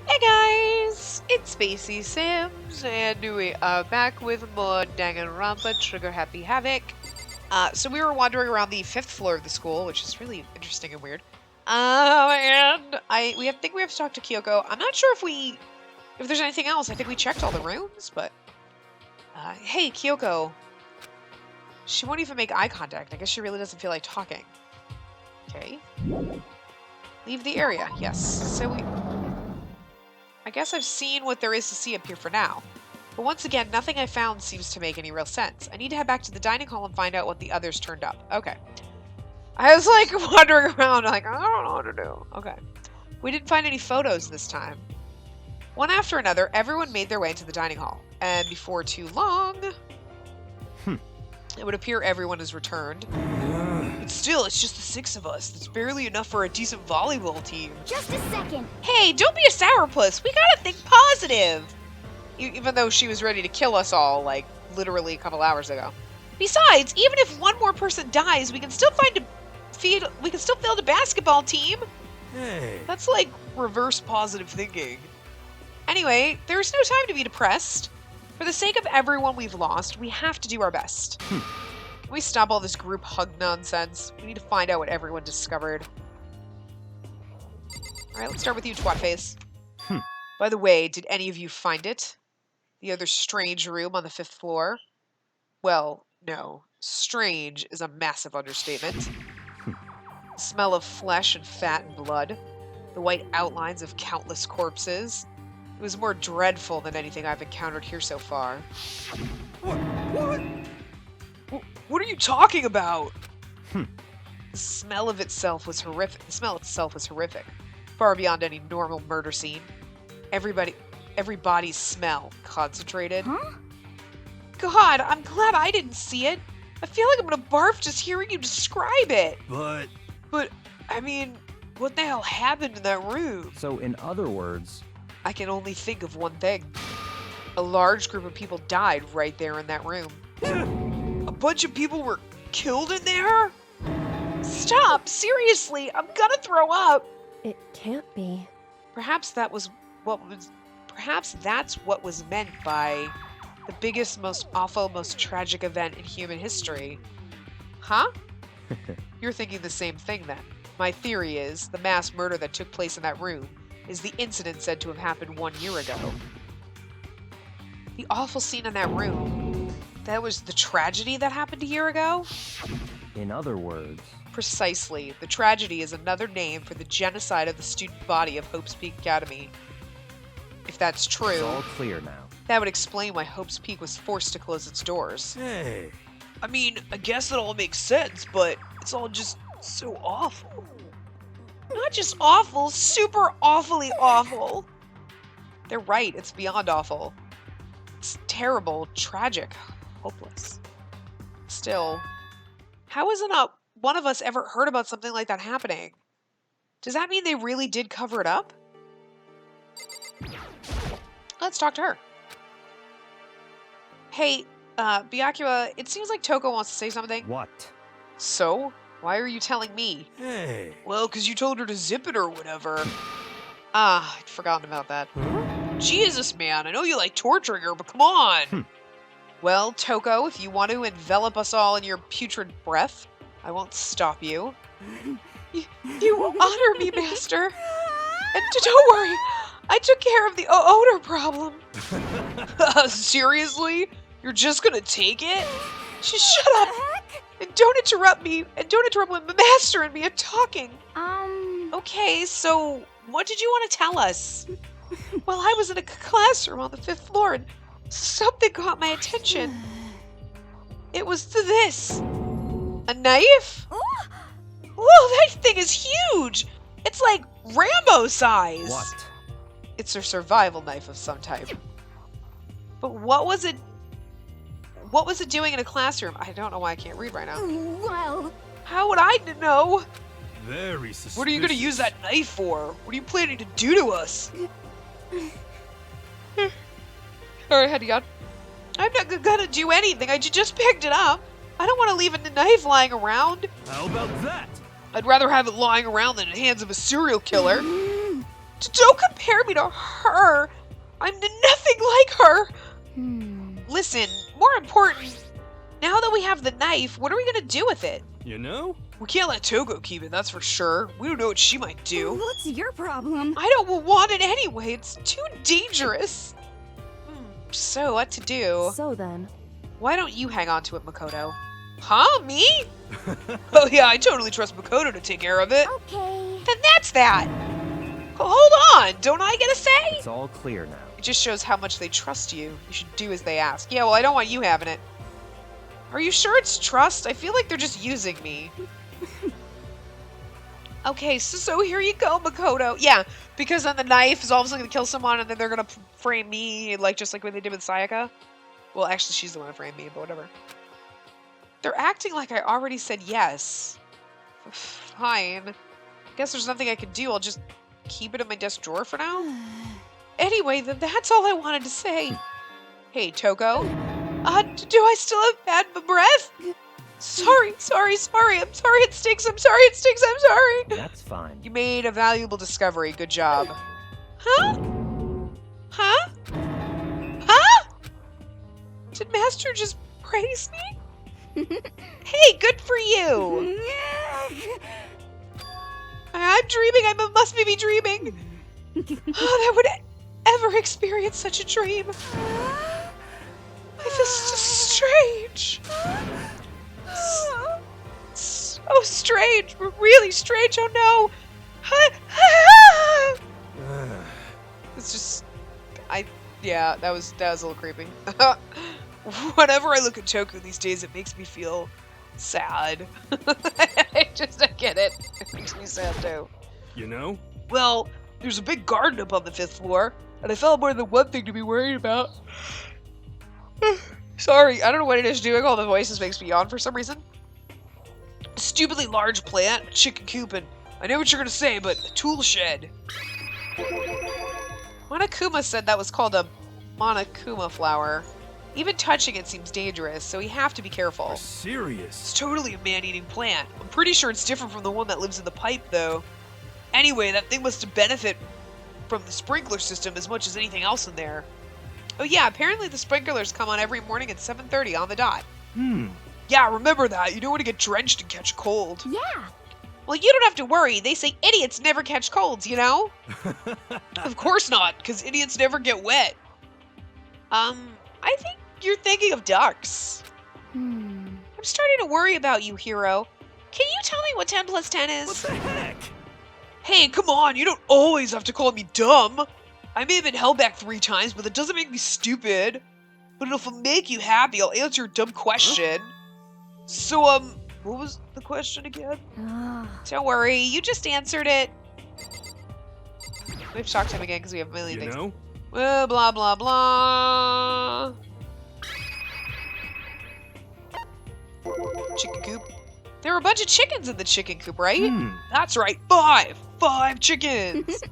Hey guys, it's Spacey Sims, and we are back with more Danganronpa Trigger Happy Havoc. So we were wandering around the 5th floor of the school, which is really interesting and weird. And we think we have to talk to Kyoko. I'm not sure if there's anything else. I think we checked all the rooms, but hey Kyoko, she won't even make eye contact. I guess she really doesn't feel like talking. Okay, leave the area. Yes. I guess I've seen what there is to see up here for now. But once again, nothing I found seems to make any real sense. I need to head back to the dining hall and find out what the others turned up. Okay. I was like wandering around like, I don't know what to do. Okay. We didn't find any photos this time. One after another, everyone made their way into the dining hall. And before too long, it would appear everyone has returned. But still, it's just the 6 of us. That's barely enough for a decent volleyball team. Just a second. Hey, don't be a sourpuss. We gotta think positive. Even though she was ready to kill us all, like, literally a couple hours ago. Besides, even if one more person dies, we can still field a basketball team. Hey. That's like reverse positive thinking. Anyway, there's no time to be depressed. For the sake of everyone we've lost, we have to do our best. Can we stop all this group hug nonsense? We need to find out what everyone discovered. Alright, let's start with you, twatface. By the way, did any of you find it? The other strange room on the 5th floor? Well, no. Strange is a massive understatement. The smell of flesh and fat and blood. The white outlines of countless corpses. It was more dreadful than anything I've encountered here so far. What? What are you talking about? The smell itself was horrific. Far beyond any normal murder scene. Everybody's smell concentrated. Huh? God, I'm glad I didn't see it. I feel like I'm gonna barf just hearing you describe it. But, I mean, what the hell happened in that room? So, in other words, I can only think of one thing. A large group of people died right there in that room. A bunch of people were killed in there? Stop! Seriously, I'm gonna throw up! It can't be. Perhaps that's what was meant by the biggest, most awful, most tragic event in human history. Huh? You're thinking the same thing then. My theory is the mass murder that took place in that room is the incident said to have happened 1 year ago. The awful scene in that room, that was the tragedy that happened a year ago? in other words, Precisely. The tragedy is another name for the genocide of the student body of Hope's Peak Academy. If that's it's true, all clear now. that would explain why Hope's Peak was forced to close its doors. Hey. I mean, I guess it all makes sense, but it's all just so awful. Not just awful, super awfully awful. They're right, it's beyond awful. It's terrible, tragic, hopeless. Still, how hasn't one of us ever heard about something like that happening? Does that mean they really did cover it up? Let's talk to her. Hey, Byakuya, it seems like Toko wants to say something. What? So? Why are you telling me? Hey. Well, because you told her to zip it or whatever. Ah, I'd forgotten about that. Jesus, man, I know you like torturing her, but come on! Well, Toko, if you want to envelop us all in your putrid breath, I won't stop you. You honor me, Master. And don't worry, I took care of the odor problem. Seriously? You're just gonna take it? Just shut up! And don't interrupt me, and don't interrupt when the Master and me are talking. Okay, so what did you want to tell us? Well, I was in a classroom on the 5th floor, and something caught my attention. It was this. A knife? Whoa, that thing is huge! It's like Rambo size! What? It's a survival knife of some type. But what was it doing in a classroom? I don't know why I can't read right now. Well, How would I know? Very suspicious. What are you gonna use that knife for? What are you planning to do to us? Alright, Hedion. I'm not gonna do anything. I just picked it up. I don't want to leave a knife lying around. How about that? I'd rather have it lying around than in the hands of a serial killer. Don't compare me to her. I'm nothing like her. Listen, more important, now that we have the knife, what are we gonna do with it? You know? We can't let Togo keep it, that's for sure. We don't know what she might do. What's your problem? I don't want it anyway. It's too dangerous. So, what to do? So then. Why don't you hang on to it, Makoto? Huh? Me? Oh yeah, I totally trust Makoto to take care of it. Okay. Then that's that. Hold on, don't I get a say? It's all clear now. It just shows how much they trust you. You should do as they ask. Yeah, well, I don't want you having it. Are you sure it's trust? I feel like they're just using me. Okay, so here you go, Makoto. Yeah, because then the knife is all of a sudden going to kill someone, and then they're going to frame me, like just like what they did with Sayaka. Well, actually, she's the one who framed me, but whatever. They're acting like I already said yes. Fine. Guess there's nothing I can do. I'll just keep it in my desk drawer for now. Anyway, that's all I wanted to say. Hey, Togo. Do I still have bad breath? Sorry. I'm sorry it stinks. I'm sorry. That's fine. You made a valuable discovery. Good job. Huh? Huh? Did Master just praise me? Hey, good for you. I'm dreaming. I must be dreaming. That would ever experience such a dream. I feel so strange. So strange. Really strange. Oh no. It's just... Yeah, that was a little creepy. Whenever I look at Toku these days, it makes me feel sad. I get it. It makes me sad too. You know? Well, there's a big garden up on the 5th floor, and I felt more than one thing to be worried about. Sorry, I don't know what it is doing. All the voices makes me yawn for some reason. A stupidly large plant, a chicken coop, and I know what you're gonna say, but a tool shed. Monokuma said that was called a Monokuma flower. Even touching it seems dangerous, so we have to be careful. You're serious? It's totally a man-eating plant. I'm pretty sure it's different from the one that lives in the pipe, though. Anyway, that thing must benefit from the sprinkler system as much as anything else in there. Oh yeah, apparently the sprinklers come on every morning at 7:30 on the dot. Yeah, remember that. You don't want to get drenched and catch a cold. Yeah. Well, you don't have to worry. They say idiots never catch colds, you know? Of course not, because idiots never get wet. I think you're thinking of ducks. I'm starting to worry about you, Hero. Can you tell me what 10 plus 10 is? What the heck? Hey, come on, you don't always have to call me dumb. I may have been held back 3 times, but that doesn't make me stupid. But if it'll make you happy, I'll answer your dumb question. So, what was the question again? Don't worry, you just answered it. We have to talk to him again because we have a million things. You know? Blah, blah, blah. Chicken coop. There were a bunch of chickens in the chicken coop, right? That's right, 5 chickens.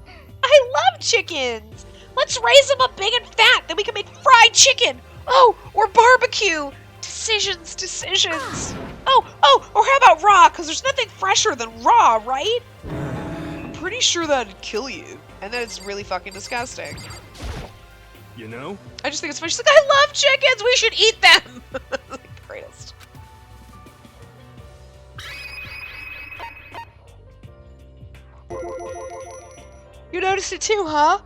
I love chickens. Let's raise them up big and fat, then we can make fried chicken. Oh, or barbecue. Decisions. Oh, or how about raw? Because there's nothing fresher than raw, right? I'm pretty sure that'd kill you, and that it's really fucking disgusting. You know? I just think it's funny. She's like, I love chickens. We should eat them. Like the greatest. You noticed it too, huh?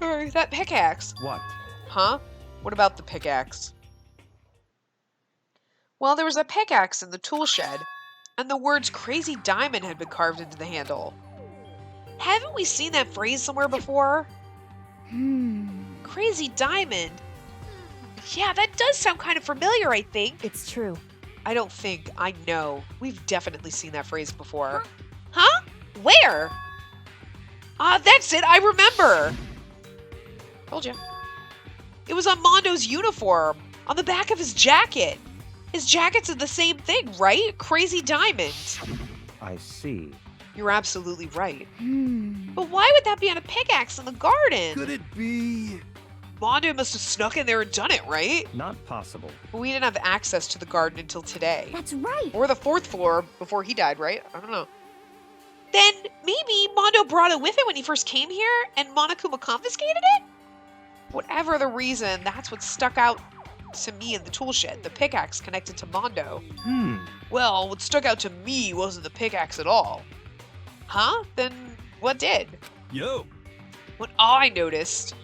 Or that pickaxe. What? Huh? What about the pickaxe? Well, there was a pickaxe in the tool shed, and the words Crazy Diamond had been carved into the handle. Haven't we seen that phrase somewhere before? Crazy Diamond? Yeah, that does sound kind of familiar, I think. It's true. I don't think, I know. We've definitely seen that phrase before. Huh? Where? That's it, I remember! Told you. It was on Mondo's uniform, on the back of his jacket. His jacket's in the same thing, right? Crazy Diamond. I see. You're absolutely right. But why would that be on a pickaxe in the garden? Could it be? Mondo must have snuck in there and done it, right? Not possible. But we didn't have access to the garden until today. That's right. Or the 4th floor before he died, right? I don't know. Then maybe Mondo brought it with him when he first came here, and Monokuma confiscated it? Whatever the reason, that's what stuck out to me in the tool shed, the pickaxe connected to Mondo. Well, what stuck out to me wasn't the pickaxe at all. Huh? Then what did? Yo. What I noticed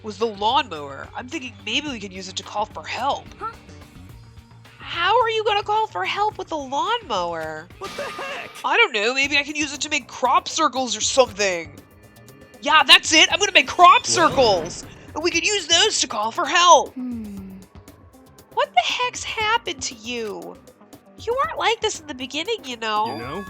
was the lawnmower. I'm thinking maybe we could use it to call for help. Huh? How are you gonna call for help with the lawnmower? What the heck? I don't know, maybe I can use it to make crop circles or something. Yeah, that's it, I'm gonna make crop circles! And we could use those to call for help. What the heck's happened to you? You weren't like this in the beginning, you know. You know?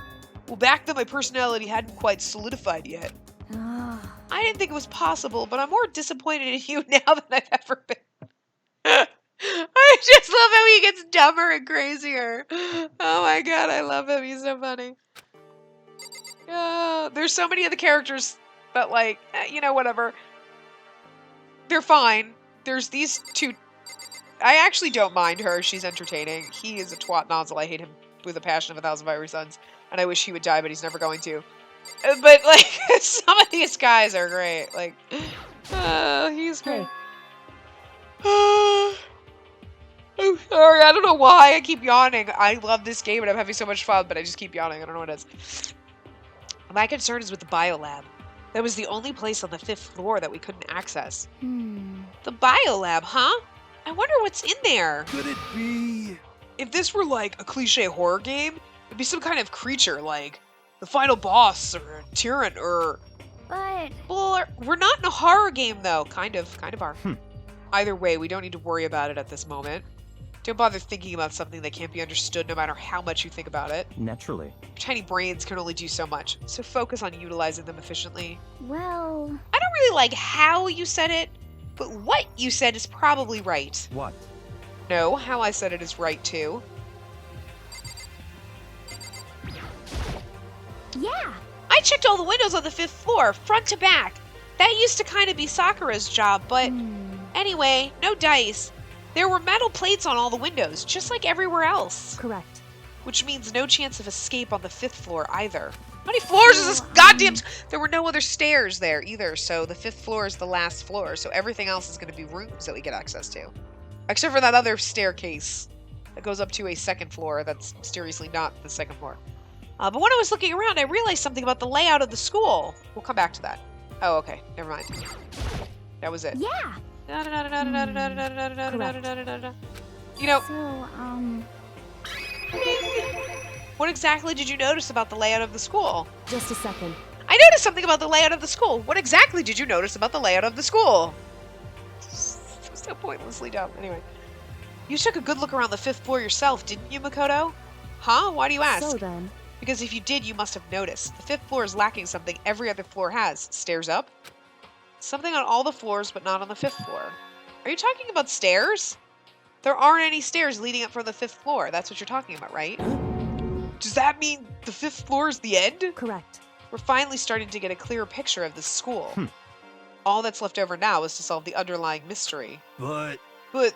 Well, back then my personality hadn't quite solidified yet. I didn't think it was possible, but I'm more disappointed in you now than I've ever been. I just love how he gets dumber and crazier. Oh my god, I love him. He's so funny. There's so many of the characters that, like, you know, whatever. They're fine. There's these two. I actually don't mind her. She's entertaining. He is a twat nozzle. I hate him with a passion of 1,000 fiery suns. And I wish he would die, but he's never going to. But, like, some of these guys are great. Like, he's great. Oh, sorry, I don't know why I keep yawning. I love this game and I'm having so much fun, but I just keep yawning. I don't know what it is. My concern is with the biolab. That was the only place on the 5th floor that we couldn't access. The biolab, huh? I wonder what's in there. Could it be? If this were like a cliche horror game, it'd be some kind of creature like the final boss or a tyrant or... But... Well, we're not in a horror game though. Kind of are. Either way, we don't need to worry about it at this moment. Don't bother thinking about something that can't be understood no matter how much you think about it. Naturally. Your tiny brains can only do so much, so focus on utilizing them efficiently. Well... I don't really like how you said it, but what you said is probably right. What? No, how I said it is right too. Yeah! I checked all the windows on the 5th floor, front to back. That used to kind of be Sakura's job, but anyway, no dice. There were metal plates on all the windows, just like everywhere else. Correct. Which means no chance of escape on the 5th floor either. How many floors is this goddamn... There were no other stairs there either, so the 5th floor is the last floor, so everything else is going to be rooms that we get access to. Except for that other staircase that goes up to a 2nd floor that's mysteriously not the 2nd floor. But when I was looking around, I realized something about the layout of the school. We'll come back to that. Oh, okay. Never mind. That was it. Yeah! You know... So, What exactly did you notice about the layout of the school? just a second. I noticed something about the layout of the school. What exactly did you notice about the layout of the school? So pointlessly dumb. Anyway. You took a good look around the 5th floor yourself, didn't you, Makoto? Huh? Why do you ask? So then... Because if you did, you must have noticed. The 5th floor is lacking something every other floor has. Stairs up? Something on all the floors, but not on the 5th floor. Are you talking about stairs? There aren't any stairs leading up from the 5th floor. That's what you're talking about, right? Does that mean the 5th floor is the end? Correct. We're finally starting to get a clearer picture of this school. All that's left over now is to solve the underlying mystery. But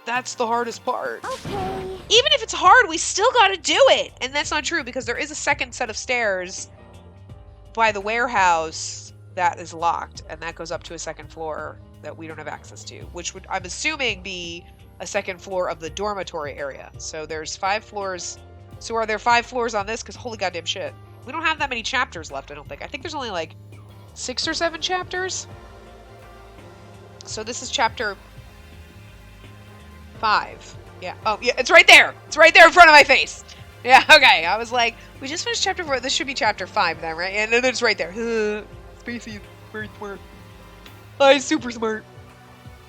that's the hardest part. Okay. Even if it's hard, we still gotta do it! And that's not true, because there is a 2nd set of stairs by the warehouse that is locked, and that goes up to a 2nd floor that we don't have access to, which would, I'm assuming, be a 2nd floor of the dormitory area. So there's 5 floors. So are there 5 floors on this? Because holy goddamn shit. We don't have that many chapters left, I don't think. I think there's only like 6 or 7 chapters. So this is chapter 5. Yeah. Oh, yeah, it's right there. It's right there in front of my face. Yeah, okay. I was like, we just finished chapter 4. This should be chapter 5 then, right? And then it's right there. Spacey is very smart. I'm super smart.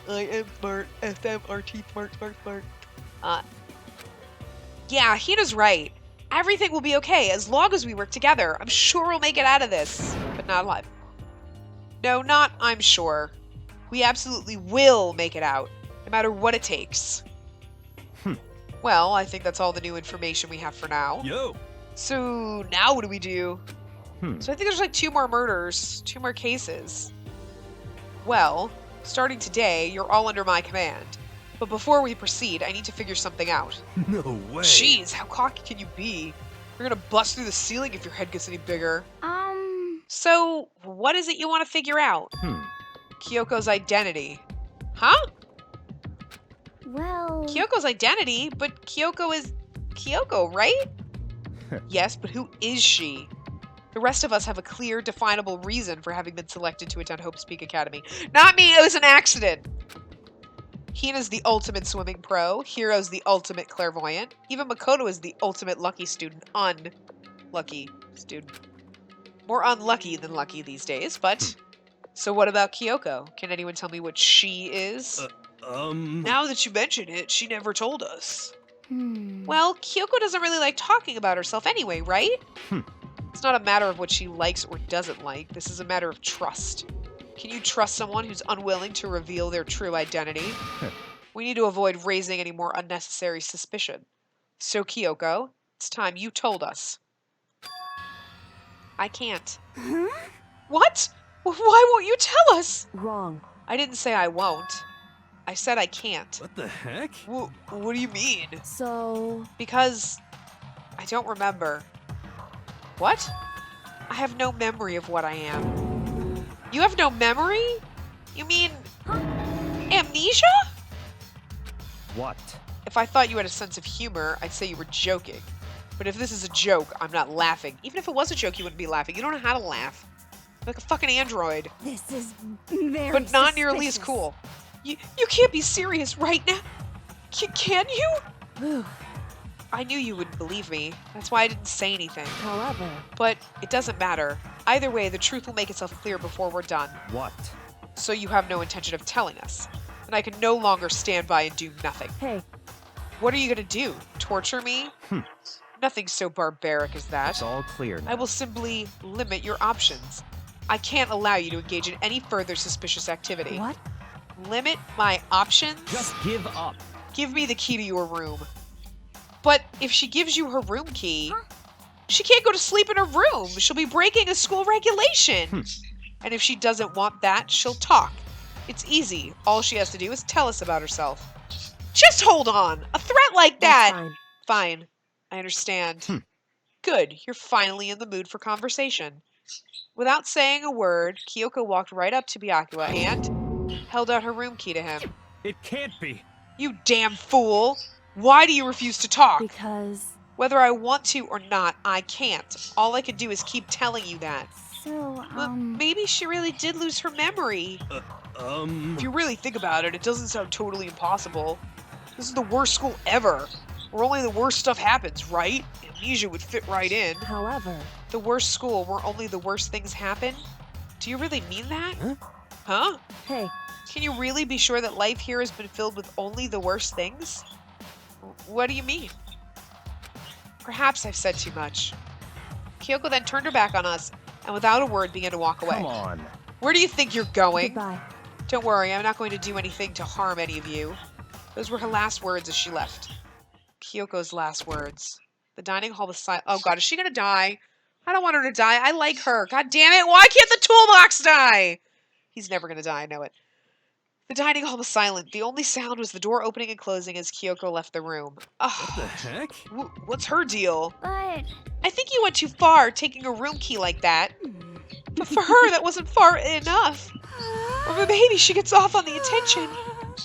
I am smart. SMRT smart. Yeah, Hina's right. Everything will be okay as long as we work together. I'm sure we'll make it out of this, but not alive. No, not I'm sure. We absolutely will make it out, no matter what it takes. Well, I think that's all the new information we have for now. yo. So now what do we do? So I think there's like 2 more murders, 2 more cases. Well, starting today, you're all under my command. But before we proceed, I need to figure something out. No way. Jeez, how cocky can you be? You're gonna bust through the ceiling if your head gets any bigger. So, what is it you want to figure out? Hmm. Kyoko's identity. Huh? Well... Kyoko's identity? But Kyoko is Kyoko, right? Yes, but who is she? The rest of us have a clear, definable reason for having been selected to attend Hope's Peak Academy. Not me, it was an accident! Hina's the ultimate swimming pro. Hiro's the ultimate clairvoyant. Even Makoto is the ultimate lucky student. Unlucky student. More unlucky than lucky these days, but... So what about Kyoko? Can anyone tell me what she is? Now that you mention it, she never told us. Well, Kyoko doesn't really like talking about herself anyway, right? It's not a matter of what she likes or doesn't like. This is a matter of trust. Can you trust someone who's unwilling to reveal their true identity? We need to avoid raising any more unnecessary suspicion. So, Kyoko, it's time you told us. I can't. Huh? What? Why won't you tell us? Wrong. I didn't say I won't. I said I can't. What the heck? What do you mean? So... Because I don't remember. What? I have no memory of what I am. You have no memory? You mean amnesia? What? If I thought you had a sense of humor, I'd say you were joking. But if this is a joke, I'm not laughing. Even if it was a joke, you wouldn't be laughing. You don't know how to laugh. You're like a fucking android. This is very But not nearly as suspicious. cool. You can't be serious right now. Can you? I knew you wouldn't believe me. That's why I didn't say anything. However... But it doesn't matter. Either way, the truth will make itself clear before we're done. What? So you have no intention of telling us. And I can no longer stand by and do nothing. Hey. What are you gonna do? Torture me? Nothing so barbaric as that. It's all clear now. I will simply limit your options. I can't allow you to engage in any further suspicious activity. What? Limit my options? Just give up. Give me the key to your room. But if she gives you her room key, she can't go to sleep in her room. She'll be breaking a school regulation. And if she doesn't want that, she'll talk. It's easy. All she has to do is tell us about herself. Just hold on. A threat like that. That's Fine. I understand. Good. You're finally in the mood for conversation. Without saying a word, Kyoko walked right up to Byakuya and held out her room key to him. It can't be. You damn fool! Why do you refuse to talk? Because... Whether I want to or not, I can't. All I can do is keep telling you that. So, But maybe she really did lose her memory. If you really think about it, it doesn't sound totally impossible. This is the worst school ever, where only the worst stuff happens, right? Amnesia would fit right in. However... The worst school where only the worst things happen? Do you really mean that? Huh? Hey. Can you really be sure that life here has been filled with only the worst things? What do you mean? Perhaps I've said too much. Kyoko then turned her back on us and without a word began to walk away. Come on. Where do you think you're going? Goodbye. Don't worry, I'm not going to do anything to harm any of you. Those were her last words as she left. Kyoko's last words. The dining hall was silent. Oh god, is she gonna die? I don't want her to die. I like her. God damn it, why can't the toolbox die? He's never gonna die, I know it. The dining hall was silent. The only sound was the door opening and closing as Kyoko left the room. What the heck? What's her deal? But... I think you went too far taking a room key like that. But for her, that wasn't far enough. Or maybe she gets off on the attention.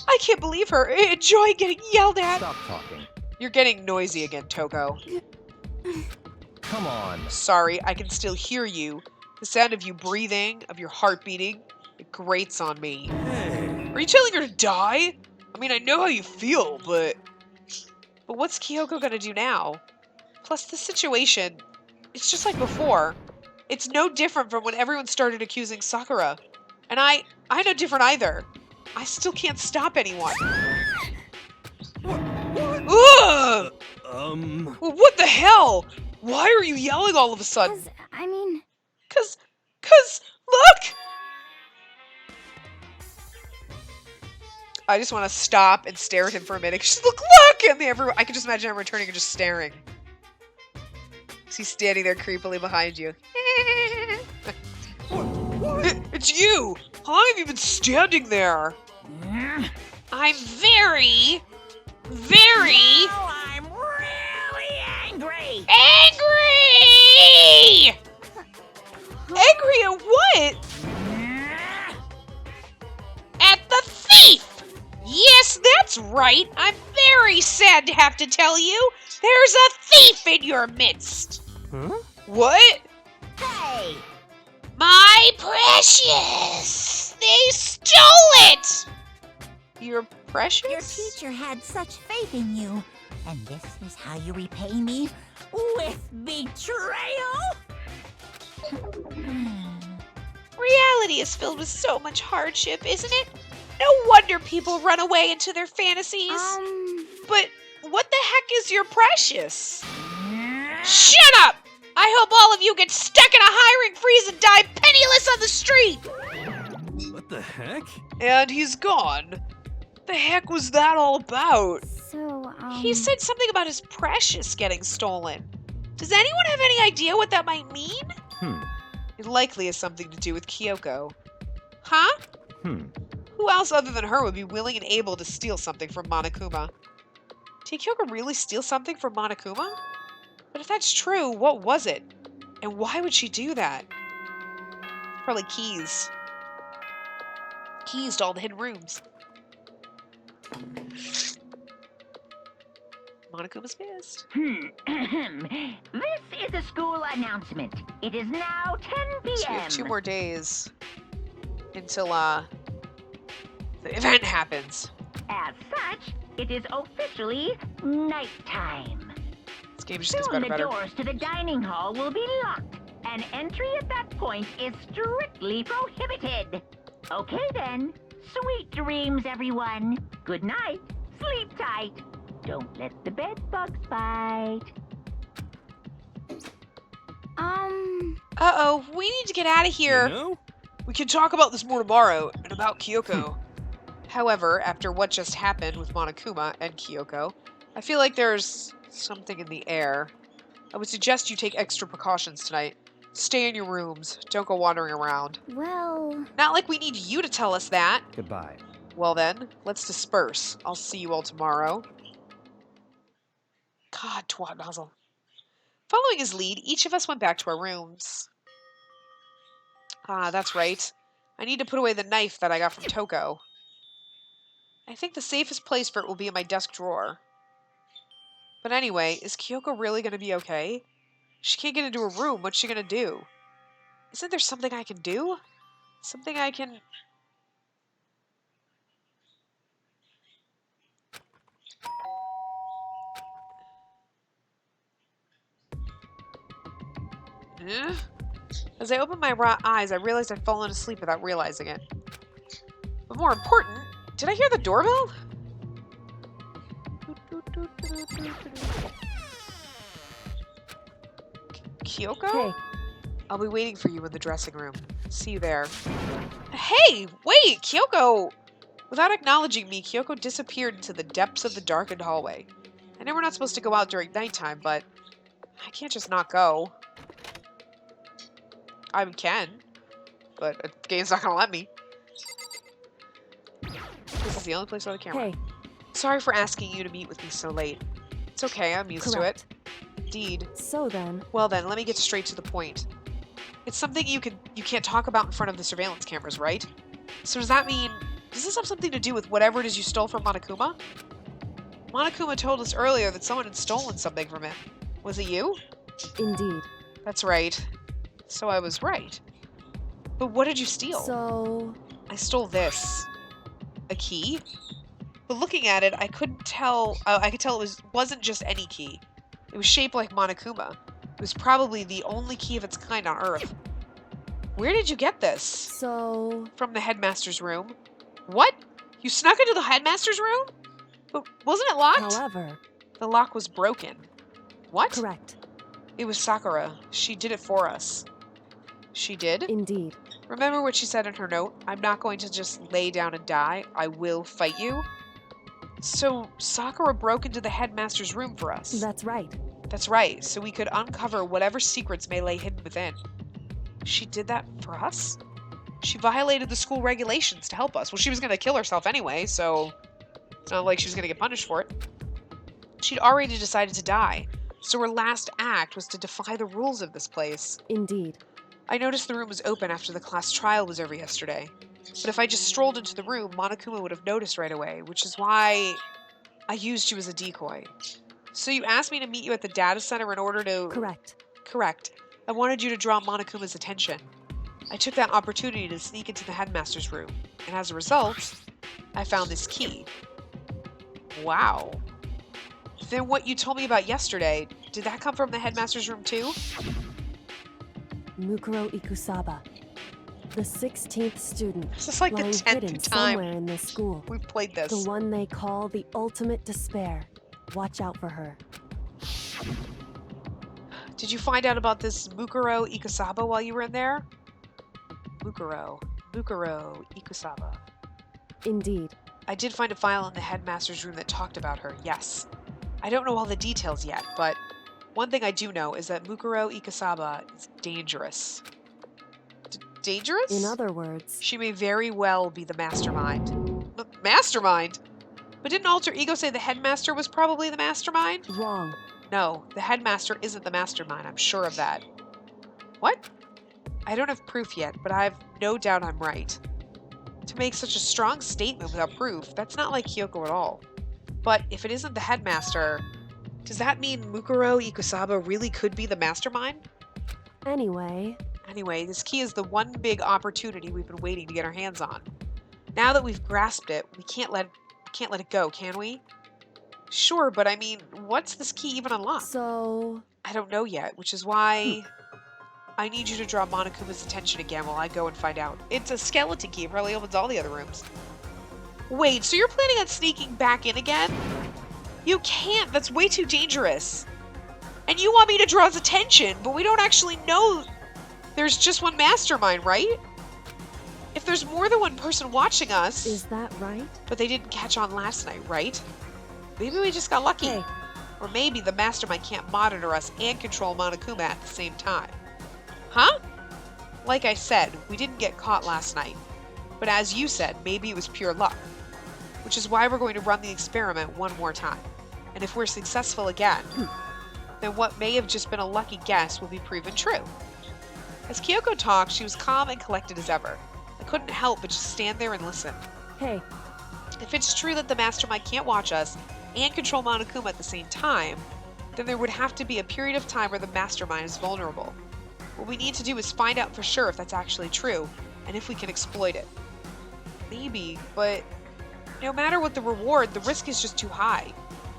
I can't believe her. Enjoy getting yelled at. Stop talking. You're getting noisy again, Toko. Come on. Sorry, I can still hear you. The sound of you breathing, of your heart beating, it grates on me. Hey. Are you telling her to die? I mean, I know how you feel, but what's Kyoko gonna do now? Plus, the situation, it's just like before. It's no different from when everyone started accusing Sakura. And I'm no different either. I still can't stop anyone. Ugh! Well, what the hell? Why are you yelling all of a sudden? I mean... Cause, look! I just want to stop and stare at him for a minute. Just look! And I can just imagine everyone turning and just staring. He's standing there creepily behind you. It's you! How long have you been standing there? I'm very... Oh, I'm really angry! angry! Angry at what? At the thief! Yes, that's right. I'm very sad to have to tell you. There's a thief in your midst. Huh? What? Hey! My precious! They stole it! You're precious? Your teacher had such faith in you. And this is how you repay me? With betrayal? Reality is filled with so much hardship, isn't it? No wonder people run away into their fantasies. But what the heck is your precious? Shut up! I hope all of you get stuck in a hiring freeze and die penniless on the street! What the heck? And he's gone. The heck was that all about? So, He said something about his precious getting stolen. Does anyone have any idea what that might mean? It likely has something to do with Kyoko. Huh? Who else other than her would be willing and able to steal something from Monokuma? Did Kyoko really steal something from Monokuma? But if that's true, what was it? And why would she do that? Probably keys. Keys to all the hidden rooms. Monokuma's pissed. This is a school announcement. It is now 10 p.m. So we have 2 more days until the event happens. As such, it is officially nighttime. This game just gets Soon better the and better. doors to the dining hall will be locked, and entry at that point is strictly prohibited. Okay then. Sweet dreams, everyone. Good night. Sleep tight. Don't let the bed bugs bite. Uh-oh, we need to get out of here. You know? We can talk about this more tomorrow, and about Kyoko. However, after what just happened with Monokuma and Kyoko, I feel like there's something in the air. I would suggest you take extra precautions tonight. Stay in your rooms. Don't go wandering around. well, Not like we need you to tell us that. Goodbye. Well then, let's disperse. I'll see you all tomorrow. God, twat nozzle. Following his lead, each of us went back to our rooms. Ah, that's right. I need to put away the knife that I got from Toko. I think the safest place for it will be in my desk drawer. But anyway, is Kyoko really going to be okay? She can't get into her room. What's she going to do? Isn't there something I can do? Something I can... Eh? As I opened my eyes, I realized I'd fallen asleep without realizing it. But more important, did I hear the doorbell? Kyoko? hey, I'll be waiting for you in the dressing room. See you there. Hey, wait, Kyoko! Without acknowledging me, Kyoko disappeared into the depths of the darkened hallway. I know we're not supposed to go out during nighttime, but I can't just not go. I can, but the game's not gonna let me. This is the only place on the camera. hey, Sorry for asking you to meet with me so late. It's okay, I'm used correct. to it. Indeed. So then, Well then, let me get straight to the point. It's something you can't talk about in front of the surveillance cameras, right? So does this have something to do with whatever it is you stole from Monokuma? Monokuma told us earlier that someone had stolen something from him. Was it you? indeed. That's right. So I was right. But what did you steal? So, I stole this. A key? But looking at it, I couldn't tell. I could tell it wasn't just any key. It was shaped like Monokuma. It was probably the only key of its kind on Earth. Where did you get this? so, From the headmaster's room. What? You snuck into the headmaster's room? But wasn't it locked? however, The lock was broken. What? correct. It was Sakura. She did it for us. She did? Indeed. Remember what she said in her note? I'm not going to just lay down and die. I will fight you. So, Sakura broke into the headmaster's room for us. That's right. That's right, so we could uncover whatever secrets may lay hidden within. She did that for us? She violated the school regulations to help us. Well, she was going to kill herself anyway, so it's not like she was going to get punished for it. She'd already decided to die, so her last act was to defy the rules of this place. Indeed. I noticed the room was open after the class trial was over yesterday. But if I just strolled into the room, Monokuma would have noticed right away, which is why I used you as a decoy. So you asked me to meet you at the data center in order to... Correct. Correct. I wanted you to draw Monokuma's attention. I took that opportunity to sneak into the headmaster's room, and as a result, I found this key. Wow. Then what you told me about yesterday, did that come from the headmaster's room too? Mukuro Ikusaba. The 16th student. This is like the lying 10th hidden time somewhere in this school. we've played this. The one they call the ultimate despair. Watch out for her. Did you find out about this Mukuro Ikusaba while you were in there? Mukuro Ikusaba. Indeed. I did find a file in the headmaster's room that talked about her, yes. I don't know all the details yet, but one thing I do know is that Mukuro Ikusaba is dangerous. Dangerous? In other words, She may very well be the mastermind. Mastermind? But didn't Alter Ego say the headmaster was probably the mastermind? wrong. No, the headmaster isn't the mastermind, I'm sure of that. What? I don't have proof yet, but I have no doubt I'm right. To make such a strong statement without proof, that's not like Kyoko at all. But if it isn't the headmaster, does that mean Mukuro Ikusaba really could be the mastermind? Anyway, This key is the one big opportunity we've been waiting to get our hands on. Now that we've grasped it, we can't let it go, can we? Sure, but I mean, what's this key even unlock? so... I don't know yet, which is why I need you to draw Monokuma's attention again while I go and find out. It's a skeleton key. It probably opens all the other rooms. Wait, so you're planning on sneaking back in again? You can't. That's way too dangerous. And you want me to draw his attention, but we don't actually know there's just one mastermind, right? If there's more than one person watching us... Is that right? But they didn't catch on last night, right? Maybe we just got lucky. Hey, Or maybe the mastermind can't monitor us and control Monokuma at the same time. Huh? Like I said, we didn't get caught last night. But as you said, maybe it was pure luck. Which is why we're going to run the experiment one more time. And if we're successful again, then what may have just been a lucky guess will be proven true. As Kyoko talked, she was calm and collected as ever. I couldn't help but just stand there and listen. hey, If it's true that the mastermind can't watch us and control Monokuma at the same time, then there would have to be a period of time where the mastermind is vulnerable. What we need to do is find out for sure if that's actually true, and if we can exploit it. Maybe, but no matter what the reward, the risk is just too high.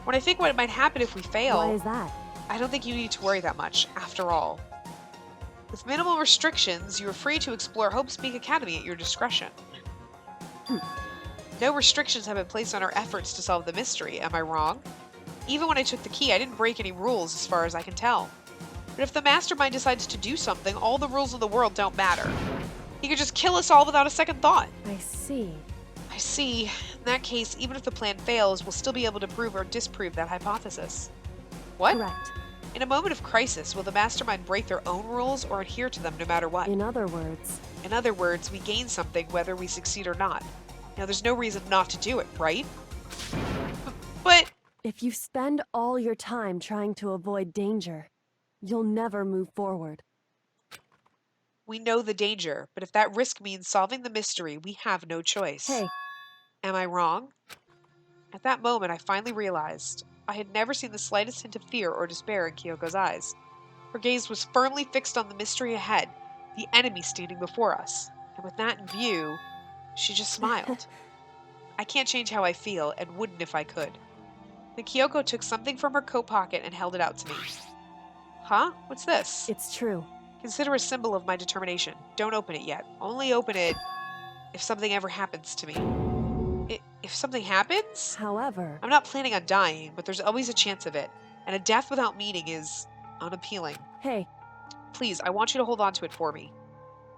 When I think what might happen if we fail, why is that? I don't think you need to worry that much, after all. With minimal restrictions, you are free to explore Hope's Peak Academy at your discretion. No restrictions have been placed on our efforts to solve the mystery, am I wrong? Even when I took the key, I didn't break any rules as far as I can tell. But if the mastermind decides to do something, all the rules of the world don't matter. He could just kill us all without a second thought. I see. I see. In that case, even if the plan fails, we'll still be able to prove or disprove that hypothesis. What? Correct. In a moment of crisis, will the mastermind break their own rules or adhere to them no matter what? In other words, In other words, we gain something whether we succeed or not. Now, there's no reason not to do it, right? But if you spend all your time trying to avoid danger, you'll never move forward. we know the danger, but if that risk means solving the mystery, we have no choice. Hey, Am I wrong? At that moment, I finally realized I had never seen the slightest hint of fear or despair in Kyoko's eyes. Her gaze was firmly fixed on the mystery ahead, the enemy standing before us. And with that in view, she just smiled. I can't change how I feel, and wouldn't if I could. Then Kyoko took something from her coat pocket and held it out to me. Huh? What's this? it's true. Consider a symbol of my determination. Don't open it yet. Only open it if something ever happens to me. If something happens? However, I'm not planning on dying, but there's always a chance of it. And a death without meaning is unappealing. hey, Please, I want you to hold on to it for me.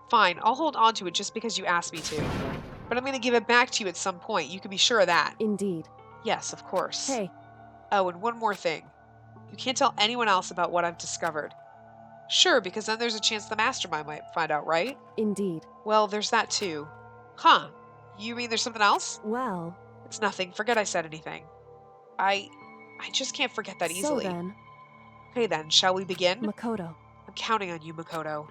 Fine, I'll hold on to it just because you asked me to. But I'm going to give it back to you at some point. You can be sure of that. indeed. Yes, of course. Hey, Oh, and one more thing. You can't tell anyone else about what I've discovered. Sure, because then there's a chance the mastermind might find out, right? indeed. Well, there's that too. Huh. You mean there's something else? Well, It's nothing. Forget I said anything. I just can't forget that easily. so then, Okay then, shall we begin? Makoto, I'm counting on you, Makoto.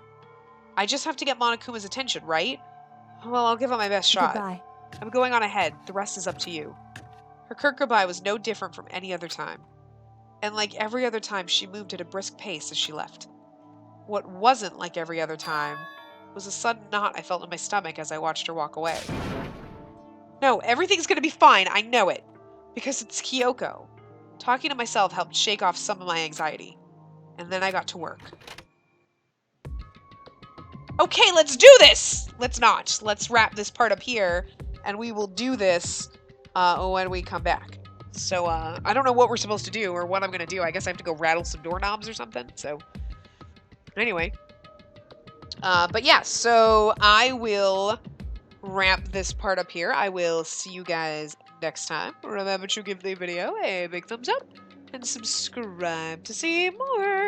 I just have to get Monokuma's attention, right? Well, I'll give it my best shot. Goodbye. I'm going on ahead. The rest is up to you. Her curt goodbye was no different from any other time. And like every other time, she moved at a brisk pace as she left. What wasn't like every other time was a sudden knot I felt in my stomach as I watched her walk away. No, everything's gonna be fine, I know it. Because it's Kyoko. Talking to myself helped shake off some of my anxiety. And then I got to work. Okay, let's do this! Let's not. Let's wrap this part up here, and we will do this when we come back. So, I don't know what we're supposed to do or what I'm gonna do. I guess I have to go rattle some doorknobs or something, so... Anyway. But yeah, so I will wrap this part up here. I will see you guys next time. Remember to give the video a big thumbs up and subscribe to see more.